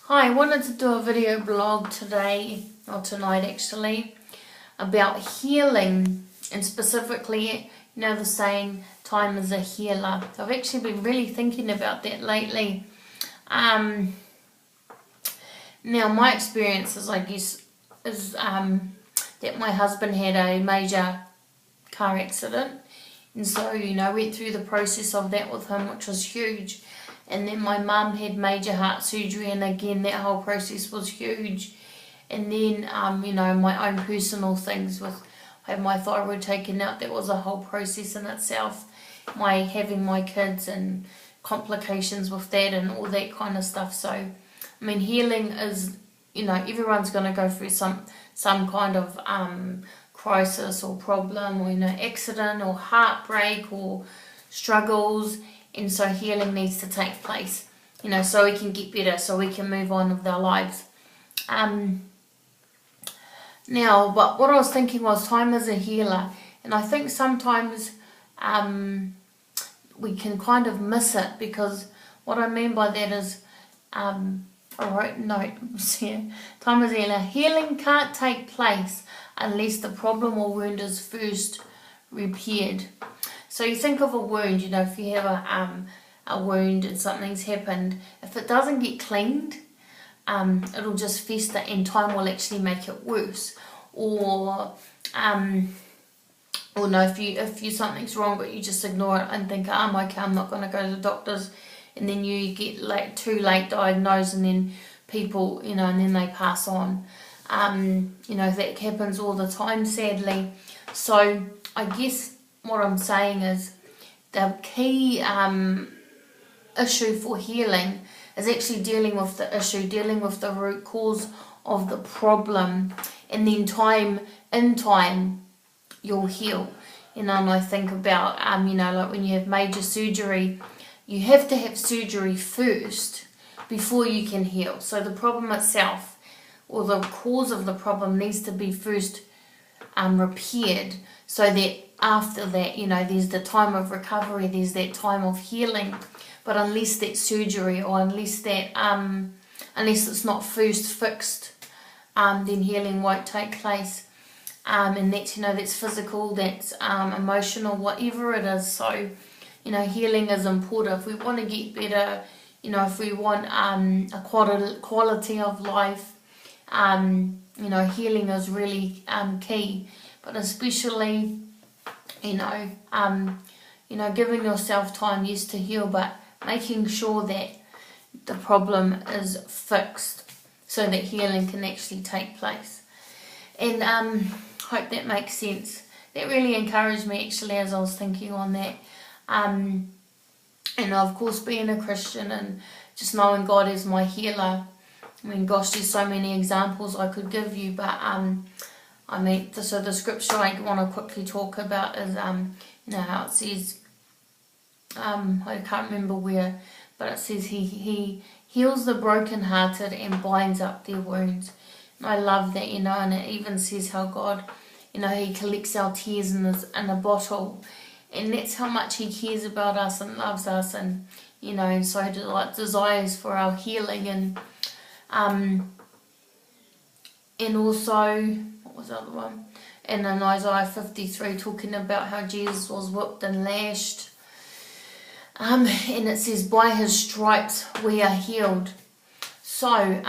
Hi, I wanted to do a video blog today, or tonight actually, about healing, and specifically, the saying, time is a healer. I've actually been really thinking about that lately. Now my experiences, I guess, is that my husband had a major car accident, and so, went through the process of that with him, which was huge. And then my mum had major heart surgery, and again that whole process was huge. And then my own personal things with having my thyroid taken out, that was a whole process in itself. My having my kids and complications with that and all that kind of stuff. So healing is, everyone's going to go through some kind of crisis or problem, or accident or heartbreak or struggles. And so healing needs to take place, so we can get better, so we can move on with our lives. Now, but what I was thinking was, time is a healer. And I think sometimes we can kind of miss it, because what I mean by that is, I wrote notes here. Time is a healer. Healing can't take place unless the problem or wound is first repaired. So you think of a wound, if you have a wound and something's happened, if it doesn't get cleaned, it'll just fester, and time will actually make it worse. Or if you something's wrong but you just ignore it and think, I'm okay, I'm not going to go to the doctors, and then you get too late diagnosed, and then people, and then they pass on. That happens all the time, sadly. So I guess what I'm saying is, the key issue for healing is actually dealing with the issue, dealing with the root cause of the problem, and then in time you'll heal. And I think about like when you have major surgery, you have to have surgery first before you can heal. So the problem itself, or the cause of the problem, needs to be first repaired, so that after that, there's the time of recovery, there's that time of healing. But unless that surgery, or unless it's not first fixed, then healing won't take place. And that's physical, that's emotional, whatever it is. So, healing is important. If we want to get better, if we want a quality of life, healing is really key. But especially, giving yourself time, yes, to heal, but making sure that the problem is fixed, so that healing can actually take place. And hope that makes sense. That really encouraged me, actually, as I was thinking on that. And of course, being a Christian and just knowing God is my healer. Gosh, there's so many examples I could give you, but so the scripture I want to quickly talk about is, how it says, I can't remember where, but it says he heals the brokenhearted and binds up their wounds. And I love that, and it even says how God, he collects our tears in a bottle, and that's how much he cares about us and loves us, and, and so desires for our healing. And also, what was the other one? And in Isaiah 53, talking about how Jesus was whipped and lashed. And it says, by his stripes we are healed. So,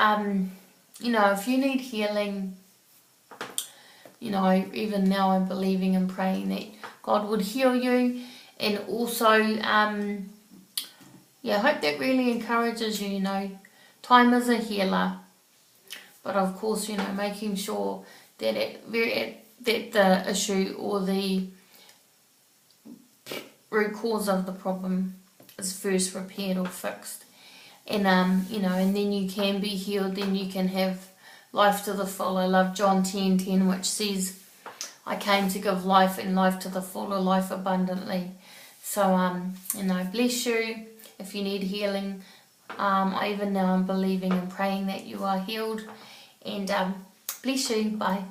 if you need healing, even now I'm believing and praying that God would heal you. And also, I hope that really encourages you, time is a healer. But of course, making sure that that the issue or the root cause of the problem is first repaired or fixed. And and then you can be healed, then you can have life to the full. I love John 10:10, which says, I came to give life, and life to the full, or life abundantly. So bless you if you need healing. Even now I'm believing and praying that you are healed. And bless you. Bye.